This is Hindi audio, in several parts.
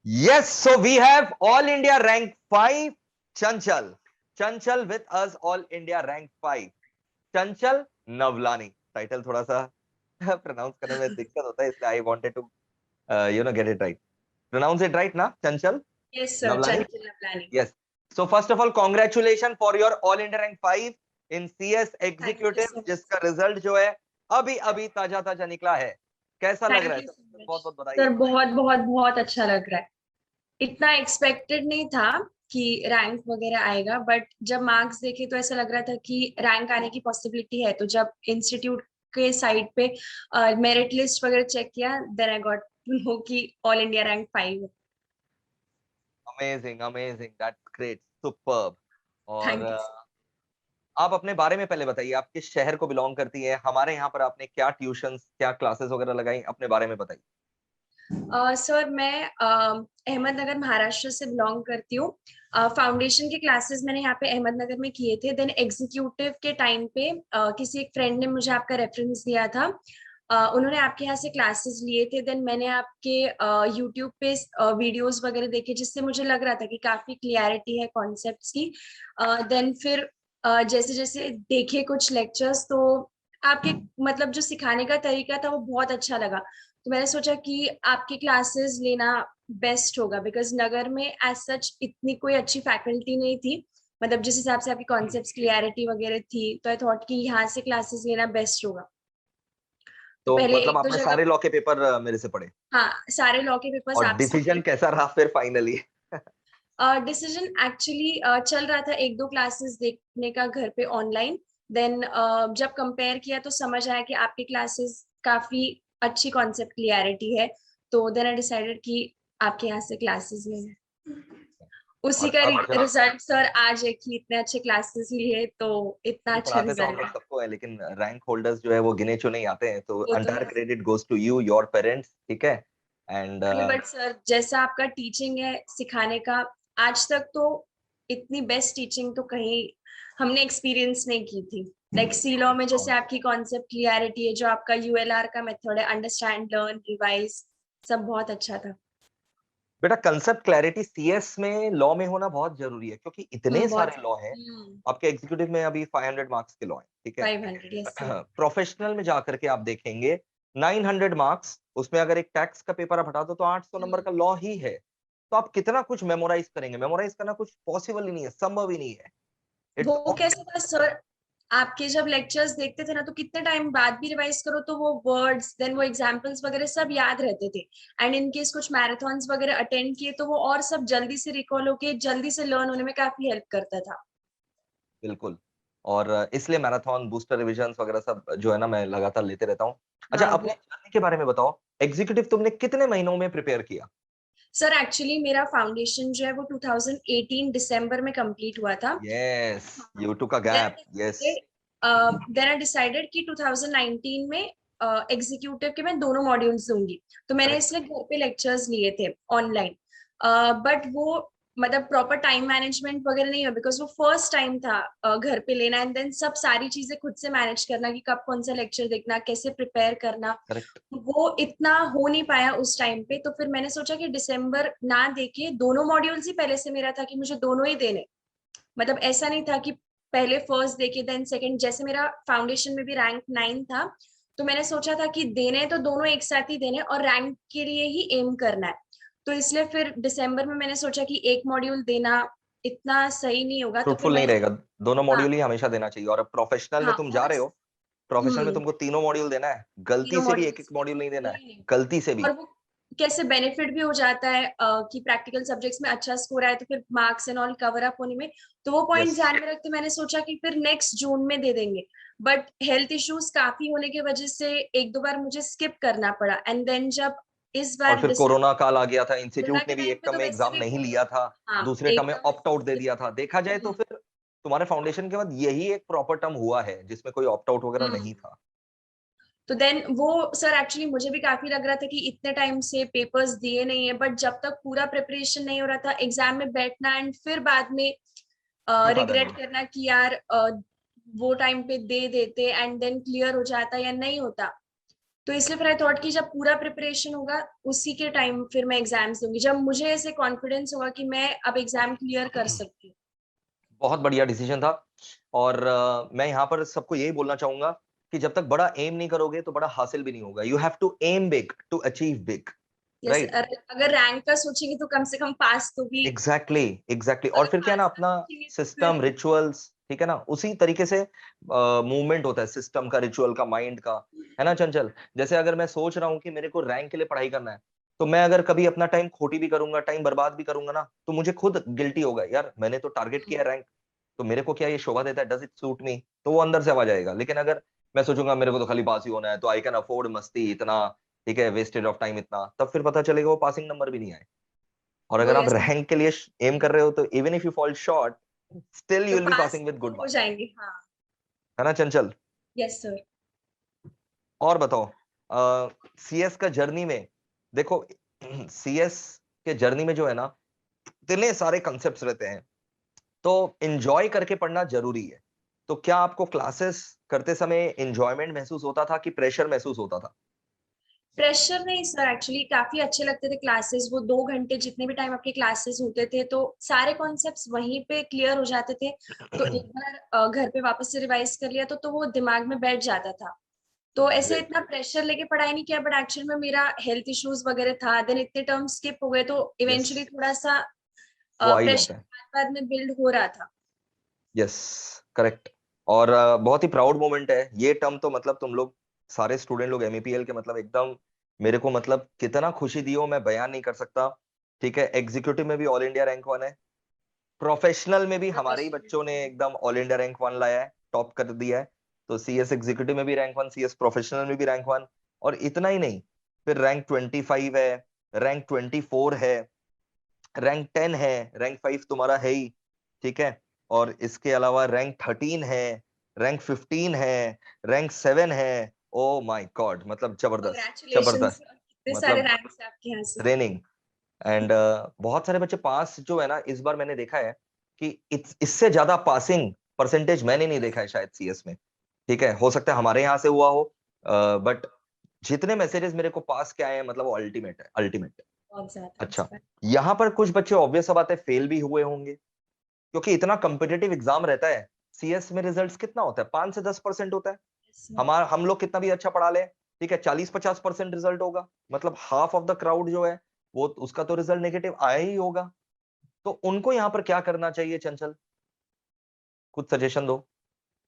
Yes, so we have All India Rank 5, Chanchal. Chanchal with us, All India Rank 5. Chanchal Navlani. Title थोड़ा सा प्रोनाउंस करने में दिक्कत होता है, इसलिए I wanted to get it right. Pronounce it right ना, Chanchal Yes, sir. Navlani? Chanchal Navlani. Yes. So first of all, congratulations for your All India Rank 5 in CS Thank you Executive, so much. जिसका रिजल्ट जो है अभी अभी ताजा ताजा निकला है। कैसा लग रहा है? Thank you so much. बहुत बहुत बधाई। सर बहुत बहुत बहुत अच्छा लग रहा है। इतना एक्सपेक्टेड नहीं था कि रैंक वगैरह आएगा, बट जब मार्क्स देखे तो ऐसा लग रहा था कि रैंक आने की पॉसिबिलिटी है। तो जब इंस्टीट्यूट के साइट पे मेरिट लिस्ट वगैरह चेक किया, then I got to know कि ऑल इंडिया रैंक 5 है। Amazing amazing, that's great, superb. और थैंक यू। आप अपने बारे में पहले बताइए, आप किस शहर को बिलोंग करती है? हमारे यहाँ पर आपने क्या ट्यूशंस, क्या क्लासेस वगैरह लगाई, अपने बारे में बताइए। सर मैं अहमदनगर महाराष्ट्र से बिलोंग करती हूँ। फाउंडेशन के क्लासेस मैंने यहाँ पे अहमदनगर में किए थे। देन एग्जीक्यूटिव के टाइम पे किसी एक फ्रेंड ने मुझे आपका रेफरेंस दिया था। उन्होंने आपके यहाँ से क्लासेस लिए थे। देन मैंने आपके यूट्यूब पे वीडियोस वगैरह देखे, जिससे मुझे लग रहा था कि काफी क्लियरिटी है कॉन्सेप्ट्स की। देन फिर जैसे जैसे देखे कुछ लेक्चर्स, तो आपके मतलब जो सिखाने का तरीका था वो बहुत अच्छा लगा। तो मैंने सोचा कि आपकी क्लासेस लेना बेस्ट होगा, बिकॉज नगर में एज सच इतनी कोई अच्छी फैकल्टी नहीं थी, मतलब जिस हिसाब से आपकी कॉन्सेप्ट्स क्लियरिटी वगैरह थी। तो आई थॉट कि यहाँ से क्लासेस लेना बेस्ट होगा। तो तो पहले मतलब एक दो आपने जगह, सारे लॉ के पेपर मेरे से पढ़े, हाँ, सारे लॉ के पेपर्स और आपसे डिसीजन लिए। कैसा रहा फिर फाइनली? डिसीजन एक्चुअली चल रहा था एक दो क्लासेस देखने का घर पे ऑनलाइन। देन जब कंपेयर किया तो समझ आया कि आपकी क्लासेस काफी अच्छी कॉन्सेप्ट क्लियरिटी है। तो देन आई डिसाइडेड कि आपके यहाँ से क्लासेस लें। उसी और का अब जब रिजल्ट सर आज है कि इतने अच्छे क्लासेस लिए तो इतना देखो, अच्छा पढ़ाते तो हम रिजल्ट लोग है। सबको है, लेकिन रैंक होल्डर्स जो है वो गिने चुने ही आते हैं, तो वो तो अंटायर है। Credit goes to you, your parents, ठीक है। एंड नहीं बट सर, जैसा आपका टीचिंग है सिखाने का, आज तक तो इतनी बेस्ट टीचिंग तो कहीं हमने एक्सपीरियंस नहीं की थी। लाइक सी लॉ में जैसे आपकी कॉन्सेप्ट क्लियरिटी है, जो आपका यूएलआर का मेथड है, अंडरस्टैंड लर्न रिवाइज, सब बहुत अच्छा था। बेटा, कंसेप्ट क्लैरिटी सीएस में, लॉ में होना बहुत जरूरी है, क्योंकि इतने बहुत। सारे लॉ हैं। आपके एग्जीक्यूटिव में अभी 500 मार्क्स के लॉ हैं, ठीक है। 500, यस सर। प्रोफेशनल में जाकर के आप देखेंगे 900 मार्क्स, उसमें अगर एक टैक्स का पेपर आप हटा दो तो 800 नंबर का लॉ ही है। तो आप कितना कुछ मेमोराइज करेंगे? मेमोराइज करना कुछ पॉसिबल ही नहीं है, संभव ही नहीं है। इट्स वो कैसे था सर? आपके जब लेक्चर्स देखते थे ना, तो कितने टाइम बाद भी रिवाइज करो तो वो वर्ड्स, देन वो एग्जांपल्स वगैरह सब याद रहते थे। एंड इन केस कुछ मैराथन्स वगैरह अटेंड किए तो वो और सब जल्दी से रिकॉल होके जल्दी से लर्न होने में काफी हेल्प करता था। बिल्कुल। और इसलिए मैराथन, बूस्टर रिविजन्स वगैरह सब जो है ना, मैं लगातार लेते रहता हूँ। अच्छा, हाँ अपने वो। जर्नी के बारे में बताओ। एग्जीक्यूटिव तुमने कितने महीनों में प्रिपेयर किया? सर एक्चुअली मेरा फाउंडेशन जो है वो 2018 दिसंबर में कंप्लीट हुआ था। Yes, you took a gap, yes. Then I decided कि 2019 में एग्जीक्यूटिव के मैं दोनों मॉड्यूल्स दूंगी। तो मैंने करेक्ट। इसलिए घर पे लेक्चर्स लिए थे ऑनलाइन। बट वो मतलब प्रॉपर टाइम मैनेजमेंट वगैरह नहीं हुआ, बिकॉज वो फर्स्ट टाइम था घर पे लेना, एंड देन सब सारी चीजें खुद से मैनेज करना कि कब कौन सा लेक्चर देखना, कैसे प्रिपेयर करना, करेक्ट। वो इतना हो नहीं पाया उस टाइम पे। तो फिर मैंने सोचा कि दिसंबर ना देके दोनों मॉड्यूल्स ही, पहले से मेरा था कि मुझे दोनों ही देने, मतलब ऐसा नहीं था कि पहले फर्स्ट देके देन सेकंड। जैसे मेरा फाउंडेशन में भी रैंक 9 था, तो मैंने सोचा था कि देने तो दोनों एक साथ ही देने और रैंक के लिए ही एम करना है। तो इसलिए फिर दिसंबर में मैंने सोचा कि एक मॉड्यूल देना इतना सही नहीं होगा, तो फिर फ्रूटफुल नहीं मैंने, रहेगा। दोनों हाँ मॉड्यूल ही हमेशा देना चाहिए। और अब प्रोफेशनल में हाँ तुम जा और रहे हो, प्रोफेशनल में हम्म तुमको तीनों मॉड्यूल देना है, गलती तीनों से भी एक एक मॉड्यूल्स मॉड्यूल नहीं देना है, नहीं। गलती से भी। और वो कैसे बेनिफिट भी हो जाता है कि प्रैक्टिकल सब्जेक्ट्स में अच्छा स्कोर आए तो फिर marks and all cover up होने में। तो वो पॉइंट यस। ध्यान में रखते मैंने सोचा कि फिर नेक्स्ट जून में दे देंगे। बट हेल्थ इश्यूज काफी होने की वजह से एक दो बार मुझे स्किप करना पड़ा, एंड देन जब इस और बार फिर कोरोना काल आ गया था, कोरोना इंस्टीट्यूट के ने भी टाइम एक पे टर्म तो में वैसे एग्जाम भी नहीं लिया बहुत, था, हाँ दूसरे टर्म में एकदम ऑप्ट आउट दे दिया था। देखा जाए तो फिर तुम्हारे फाउंडेशन के बाद यही एक प्रॉपर टर्म हुआ है जिसमें कोई ऑप्ट आउट वगैरह हम्म। नहीं था। तो देन वो सर एक्चुअली मुझे भी काफी लग रहा था कि इतने टाइम से पेपर्स दिए नहीं है, बट जब तक पूरा प्रिपरेशन नहीं हो रहा था एग्जाम में बैठना एंड फिर बाद में क्या फायदा रिग्रेट नहीं। करना कि यार वो टाइम पे दे देते एंड देन क्लियर हो जाता या नहीं होता। तो इसलिए फिर आई थॉट कि जब पूरा प्रिपरेशन होगा उसी के टाइम फिर मैं एग्जाम्स दूंगी, जब मुझे ऐसे कॉन्फिडेंस होगा कि मैं अब एग्जाम क्लियर कर सकती हूँ। बहुत बढ़िया डिसीजन था। और मैं यहाँ पर सबको यही बोलना चाहूंगा कि जब तक बड़ा एम नहीं करोगे तो बड़ा हासिल भी नहीं होगा। You have to aim big to achieve big, yes, right? अगर रैंक का सोचेंगे तो कम से कम पास तो भी, एग्जैक्टली एग्जैक्टली। और अगर फिर क्या है ना, पास का अपना सोचेंगे तो सिस्टम, फिर रिचुअल्स, ठीक है ना, उसी तरीके से मूवमेंट होता है सिस्टम का, रिचुअल का, माइंड का, है ना चंचल? जैसे अगर मैं सोच रहा हूँ कि मेरे को रैंक के लिए पढ़ाई करना है, तो मैं अगर कभी अपना टाइम खोटी भी करूंगा, टाइम बर्बाद भी करूंगा ना, तो मुझे खुद गिल्टी होगा, यार मैंने तो टारगेट किया है रैंक, तो मेरे को क्या ये शोभा देता है, डज इट सूट मी? तो वो अंदर से आवाज आएगा। लेकिन अगर मैं सोचूंगा मेरे को तो खाली पास ही होना है, तो आई कैन अफोर्ड मस्ती इतना, ठीक है, वेस्टेज ऑफ टाइम इतना, तब फिर पता चलेगा वो पासिंग नंबर भी नहीं आए। और वो अगर आप ऐसे रैंक के लिए एम कर रहे हो, तो even if you fall short, still you तो will be pass passing with तो गुड हो मार्क्स, जाएंगे। हाँ। है ना चंचल? Yes sir. और बताओ, सीएस का जर्नी में, देखो सीएस के जर्नी में जो है ना, इतने सारे कंसेप्ट्स रहते हैं, तो एंजॉय करके पढ़ना जरूरी है। तो क्या आपको क्लासेस करते समय एंजॉयमेंट महसूस होता था कि प्रेशर महसूस होता था? प्रेशर नहीं सर, एक्चुअली काफी अच्छे लगते थे क्लासेस। वो 2 घंटे जितने भी टाइम आपके क्लासेस होते थे तो सारे कॉन्सेप्ट्स वहीं पे क्लियर हो जाते थे। तो एक बार घर पे वापस से रिवाइज कर लिया तो वो दिमाग में बैठ जाता था। तो ऐसे ग्रेट। इतना प्रेशर लेके पढ़ाई नहीं किया, बट एक्चुअल में मेरा हेल्थ इश्यूज वगैरह था, देन इतने टर्म स्किप हो गए तो यस, इवेंचुअली थोड़ा सा वो आ ही प्रेशर जाता है। बाद बाद में बिल्ड हो रहा था। Yes, correct. और बहुत ही प्राउड मोमेंट है ये टर्म, तो मतलब तुम लोग सारे स्टूडेंट लोग एमईपीएल के, मतलब एकदम मेरे को मतलब कितना खुशी दी हो मैं बयान नहीं कर सकता। ठीक है, एग्जीक्यूटिव में भी ऑल इंडिया रैंक 1 है, प्रोफेशनल में भी हमारे ही प्रोफेशनल। बच्चों ने एकदम ऑल इंडिया रैंक 1 लाया है, टॉप कर दिया है। तो सीएस एग्जीक्यूटिव में भी रैंक 1, सीएस प्रोफेशनल में भी रैंक 1। और इतना ही नहीं, फिर रैंक 25 है, रैंक 24 है, रैंक 10 है, रैंक 5 तुम्हारा है ही, ठीक है। और इसके अलावा रैंक 13 है, रैंक 15 है, रैंक 7 है। ओ माय गॉड, मतलब जबरदस्त कांग्रेचुलेशंस, जबरदस्त। कितने सारे मतलब रैंक्स हैं आपके यहाँ से। ट्रेनिंग एंड बहुत सारे बच्चे पास जो है ना, इस बार मैंने देखा है कि इससे ज्यादा पासिंग परसेंटेज मैंने नहीं देखा है शायद सीएस में। ठीक है, हो सकता है हमारे यहाँ से हुआ हो, बट जितने मैसेजेस मेरे को पास के आए हैं, मतलब वो अल्टीमेट है, अल्टीमेट। बहुत ज्यादा अच्छा, इंस्पायर। यहाँ पर कुछ बच्चे ऑब्वियस सा बात है फेल भी हुए होंगे, क्योंकि इतना कम्पिटेटिव एग्जाम रहता है। सीएस में रिजल्ट्स कितना होता है? 5 से 10% होता है। हम लोग कितना भी अच्छा पढ़ा ले, ठीक है, 40-50% रिजल्ट होगा, मतलब हाफ ऑफ द क्राउड जो है, वो उसका तो रिजल्ट नेगेटिव आया ही होगा। तो उनको यहाँ पर क्या करना चाहिए चंचल? कुछ सजेशन दो।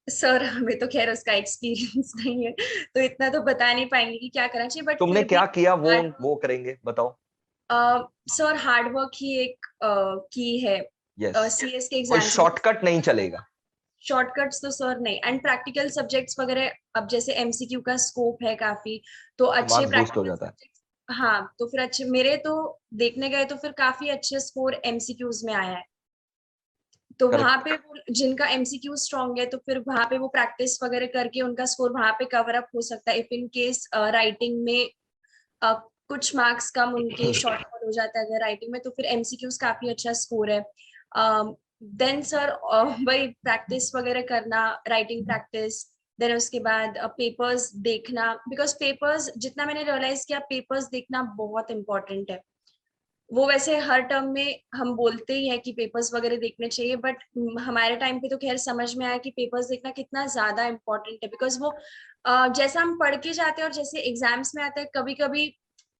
सर हमें तो खैर उसका एक्सपीरियंस नहीं है तो इतना तो बता नहीं पाएंगे कि क्या करना चाहिए, बट तुमने फिर भी क्या किया हार्ड वो करेंगे, बताओ। सर हार्ड वर्क ही एक की है यस, सीएस के कोई एग्जाम्स में। शॉर्टकट नहीं चलेगा। शॉर्टकट्स तो सर नहीं, एंड प्रैक्टिकल सब्जेक्ट्स वगैरह, अब जैसे एमसीक्यू का स्कोप है काफी, तो तो अच्छे मार्क्स बूस्ट हो प्रैक्टिकल जाता है। सब्जेक्ट्स। हाँ, तो फिर अच्छे मेरे तो देखने गए तो फिर काफी अच्छे स्कोर एमसीक्यूज में आया है। तो वहां करेक्ट। पे जिनका एमसीक्यू स्ट्रांग है तो फिर वहां पे वो प्रैक्टिस वगैरह करके उनका स्कोर वहां पे कवर अप हो सकता है। इफ इन केस राइटिंग में अ, कुछ मार्क्स कम उनके शॉर्टफॉल हो जाता है अगर राइटिंग में, तो फिर एमसीक्यूज काफी अच्छा स्कोर है। देन सर वही प्रैक्टिस वगैरह करना, राइटिंग प्रैक्टिस, देन उसके बाद पेपर्स देखना, बिकॉज पेपर्स जितना मैंने रियलाइज किया पेपर्स देखना बहुत इंपॉर्टेंट है। वो वैसे हर टर्म में हम बोलते ही हैं कि पेपर्स वगैरह देखने चाहिए, बट हमारे टाइम पे तो खैर समझ में आया कि पेपर्स देखना कितना ज्यादा इंपॉर्टेंट है। बिकॉज वो जैसा हम पढ़ के जाते हैं और जैसे एग्जाम्स में आता है, कभी कभी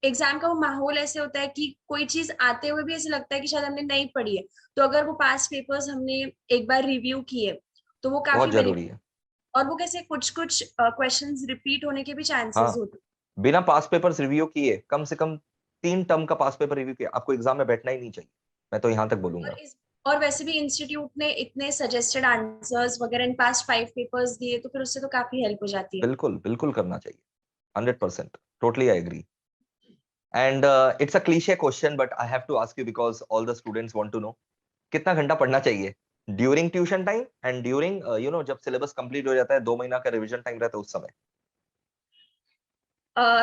एग्जाम का वो माहौल ऐसे होता है कि कोई चीज आते हुए भी ऐसे लगता है कि शायद हमने नहीं पढ़ी है। तो अगर वो पास्ट पेपर्स हमने एक बार रिव्यू किए तो वो बहुत काफी जरूरी बेनिफिट। है। और वो कैसे कुछ कुछ क्वेश्चंस रिपीट होने के भी चांसेस हाँ, होते हैं। बिना पास पेपर्स रिव्यू किए, कम से कम 3 टर्म का पास पेपर रिव्यू किया, आपको एग्जाम में बैठना ही नहीं चाहिए। मैं तो यहाँ तक और बोलूंगा। इस और वैसे भी इंस्टीट्यूट ने इतने सजेस्टेड आंसर्स वगैरह इन पास्ट 5 पेपर्स दिए तो फिर उससे तो काफी हेल्प हो जाती है। बिल्कुल बिल्कुल करना चाहिए, 100%, totally I agree. And it's a cliche question, but I have to ask you because all the students want to know, कितना घंटा पढ़ना चाहिए during tuition time and during जब सिलेबस कंप्लीट हो जाता है, 2 महीना का रिवीजन टाइम रहता है उस समय?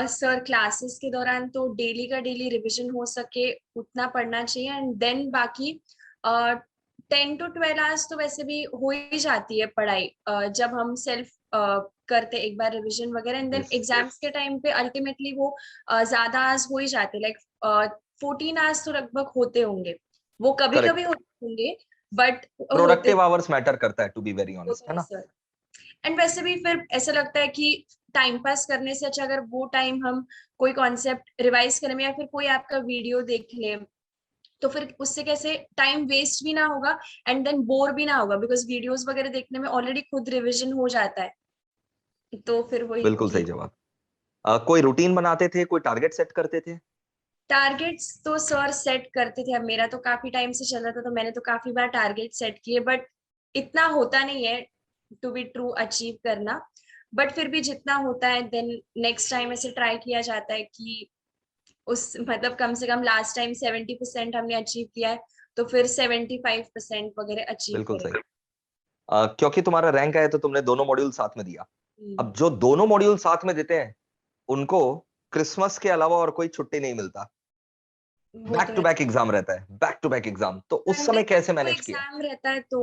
सर क्लासेस के दौरान तो डेली का डेली रिवीजन हो सके उतना पढ़ना चाहिए, एंड देन बाकी 10 to 12 आवर्स तो वैसे भी हो ही जाती है पढ़ाई, जब हम सेल्फ करते एक बार रिवीजन वगैरह, एंड देन Yes. एग्जाम्स के टाइम पे अल्टीमेटली वो ज्यादा आवर्स हो ही जाते, लाइक 14 आवर्स तो लगभग होते होंगे, वो कभी Correct. कभी होते होंगे बट होते प्रोडक्टिव आवर्स मैटर करता है, टू बी वेरी ऑनेस्ट, होते है हैं ना? सर। एंड वैसे भी फिर ऐसा लगता है कि टाइम पास करने से अच्छा अगर वो टाइम हम कोई कॉन्सेप्ट रिवाइज करें या फिर कोई आपका वीडियो देख ले, तो फिर उससे कैसे टाइम वेस्ट भी ना होगा एंड देन बोर भी ना होगा, बिकॉज वीडियोस वगैरह देखने में ऑलरेडी खुद रिवीजन हो जाता है, तो फिर वही बिल्कुल सही ठीक। जवाब। कोई रूटीन बनाते थे, कोई टारगेट सेट करते थे? टारगेट्स तो सर सेट करते थे, अब मेरा तो काफी टाइम से चल रहा था तो मैंने तो काफी बार टारगेट सेट किए, बट इतना होता नहीं है टू बी ट्रू अचीव करना, बट फिर भी जितना होता है देन नेक्स्ट टाइम ऐसे ट्राई किया जाता है कि उस मतलब कम से कम लास्ट टाइम 70% हमने अचीव किया है, तो फिर 75% वगैरह अचीव बिल्कुल करें। सही। क्योंकि तुम्हारा रैंक आया तो तुमने दोनों मॉड्यूल साथ में दिया। हम्म, अब जो दोनों मॉड्यूल साथ में देते हैं उनको क्रिसमस के अलावा और कोई छुट्टी नहीं मिलता। वो बैक तो टू है। बैक एग्जाम रहता है, बैक टू बैक एग्जाम, तो उस संडे समय को कैसे तो मैनेज किया? एग्जाम रहता है तो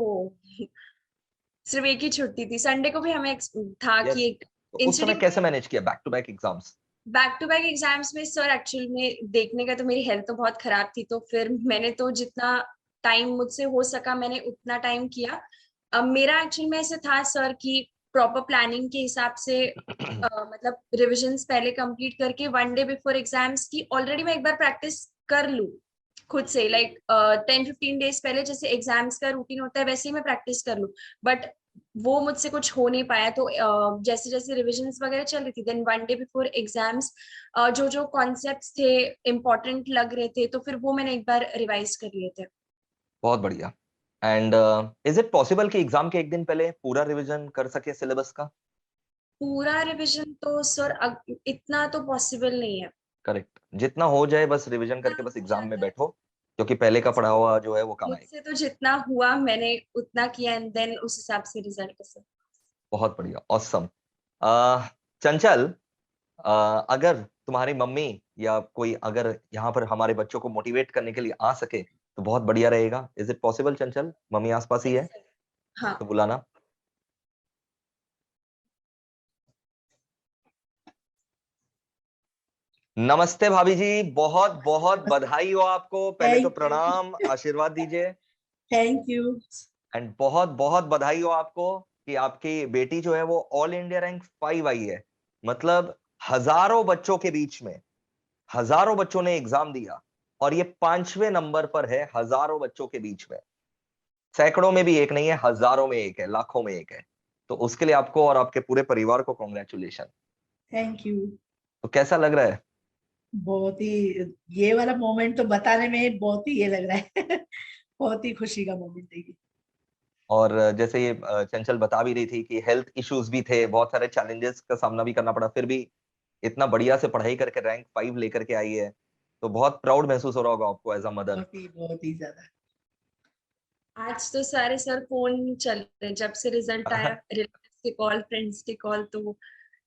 सिर्फ एक ही छुट्टी थी, संडे को भी हमें था कि यस। एक तो उस समय इंस्टीट्यूट कैसे मैनेज किया back to back exams? Back to back exams में सर एक्चुअल में देखने का तो मेरी हेल्थ तो बहुत खराब थी, तो फिर मैंने तो जितना टाइम मुझसे हो सका मैंने उतना टाइम किया। अब मेरा एक्चुअल में ऐसे था सर कि प्रॉपर प्लानिंग के हिसाब से मतलब रिविजन्स पहले कंप्लीट करके 1 डे बिफोर एग्जाम्स की ऑलरेडी मैं एक बार प्रैक्टिस कर लूँ खुद से, लाइक 10-15 डेज पहले जैसे एग्जाम्स का रूटीन होता है वैसे ही मैं प्रैक्टिस कर लूँ, बट वो मुझसे कुछ हो नहीं पाया, तो जैसे जैसे रिविजन्स वगैरह चल रही थी देन 1 डे बिफोर एग्जाम्स जो जो कॉन्सेप्ट्स थे इम्पोर्टेंट लग रहे थे तो फिर वो मैंने एक बार रिवाइज कर लिए थे। बहुत बढ़िया। एंड इज इट पॉसिबल कि एग्जाम के एक दिन पहले पूरा रिवीजन कर सके सिलेबस का? पूरा रिविजन तो सर इतना तो पॉसिबल नहीं है। करेक्ट, जितना हो जाए बस रिवीजन इतना करके बस हो एग्जाम में जाता है, बैठो, क्योंकि पहले का पढ़ा हुआ जो है वो काम आएगा। मुझसे तो जितना हुआ मैंने उतना किया एंड देन उस हिसाब से रिजल्ट सर। बहुत बढ़िया, ऑसम। चंचल, अगर तुम्हारी मम्मी या कोई अगर यहाँ पर हमारे बच्चों को मोटिवेट करने के लिए आ सके तो बहुत बढ़िया रहेगा। Is it possible Chanchal? Mummy आसपास ही यस है सर। हाँ। तो बुलाना। नमस्ते भाभी जी, बहुत बहुत बधाई हो आपको। पहले तो थैंक यू। प्रणाम, आशीर्वाद दीजिए। Thank you. एंड बहुत बहुत बधाई हो आपको कि आपकी बेटी जो है वो ऑल इंडिया रैंक 5 आई है। मतलब हजारों बच्चों के बीच में हजारों बच्चों ने एग्जाम दिया और ये 5वें नंबर पर है हजारों बच्चों के बीच में। सैकड़ों में भी एक नहीं है, हजारों में एक है, लाखों में एक है। तो उसके लिए आपको और आपके पूरे परिवार को कॉन्ग्रेचुलेशन। Thank you. तो कैसा लग रहा है? बहुत ही, ये वाला मोमेंट तो बताने में बहुत ही ये लग रहा है बहुत ही खुशी का मोमेंट है ये। और जैसे ये चंचल बता भी रही थी कि हेल्थ इश्यूज भी थे, बहुत सारे चैलेंजेस का सामना भी करना पड़ा, फिर भी इतना बढ़िया से पढ़ाई करके रैंक 5 लेकर के आई है। तो बहुत प्राउड महसूस हो रहा होगा आपको एज अ मदर। बहुत ही ज्यादा। आज तो सारे सर फोन चल रहे जब से रिजल्ट आया, रिलेटिव्स के कॉल, फ्रेंड्स के कॉल, तो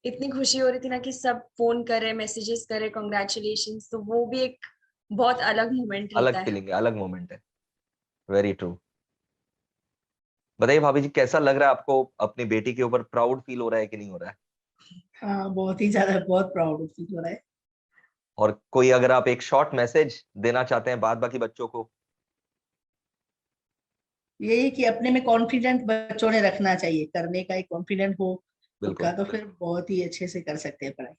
इतनी खुशी हो रही थी ना कि सब फोन करे, मैसेजेस करे, कॉन्ग्रेचुलेशंस, तो वो भी एक बहुत अलग मोमेंट रहता अलग है। फीलिंग है, अलग मोमेंट है। Very true. बताइए भाभी जी, कैसा लग रहा है आपको? अपनी बेटी के ऊपर प्राउड फील हो रहा है कि नहीं हो रहा है? हाँ, बहुत ही ज्यादा, बहुत प्राउड फील हो रहा है। और कोई अगर आप एक शॉर्ट मैसेज देना चाहते हैं बाद बाकी बच्चों को? यही कि अपने में कॉन्फिडेंट बच्चों ने रखना चाहिए, करने का एक कॉन्फिडेंट हो खुद का, बिल्कुल तो फिर बहुत ही अच्छे से कर सकते हैं पढ़ाई।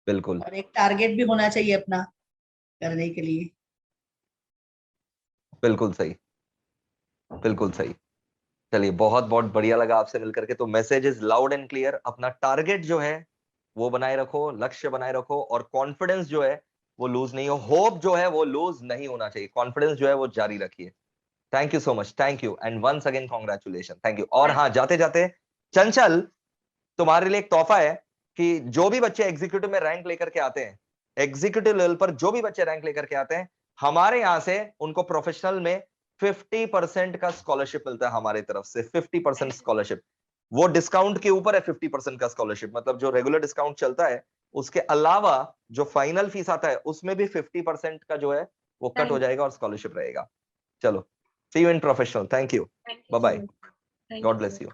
बिल्कुल और एक टारगेट भी होना चाहिए अपना करने के लिए। बिल्कुल सही, बिल्कुल सही। चलिए, बहुत बहुत बढ़िया लगा आपसे मिलकर के। तो message is loud and clear. अपना टारगेट जो है वो बनाए रखो, लक्ष्य बनाए रखो, और कॉन्फिडेंस जो है वो लूज नहीं हो, होप जो है वो लूज नहीं होना चाहिए, कॉन्फिडेंस जो है वो जारी रखिए। Thank you so much, thank you and once again congratulation, thank you. और हाँ, जाते जाते चंचल, तुम्हारे लिए एक तोहफा है कि जो भी बच्चे एग्जीक्यूटिव में रैंक लेकर के आते हैं, एग्जीक्यूटिव लेवल पर जो भी बच्चे रैंक लेकर के आते हैं, हमारे यहां से उनको प्रोफेशनल में 50% का स्कॉलरशिप मिलता है हमारी तरफ से। 50% स्कॉलरशिप, वो डिस्काउंट के ऊपर है। 50% का स्कॉलरशिप मतलब जो रेगुलर डिस्काउंट चलता है उसके अलावा जो फाइनल फीस आता है उसमें भी 50% का जो है वो कट हो थैंक जाएगा और स्कॉलरशिप रहेगा। चलो, see you in professional. Thank you, you bye so bye, much. Thank God you. Bless you.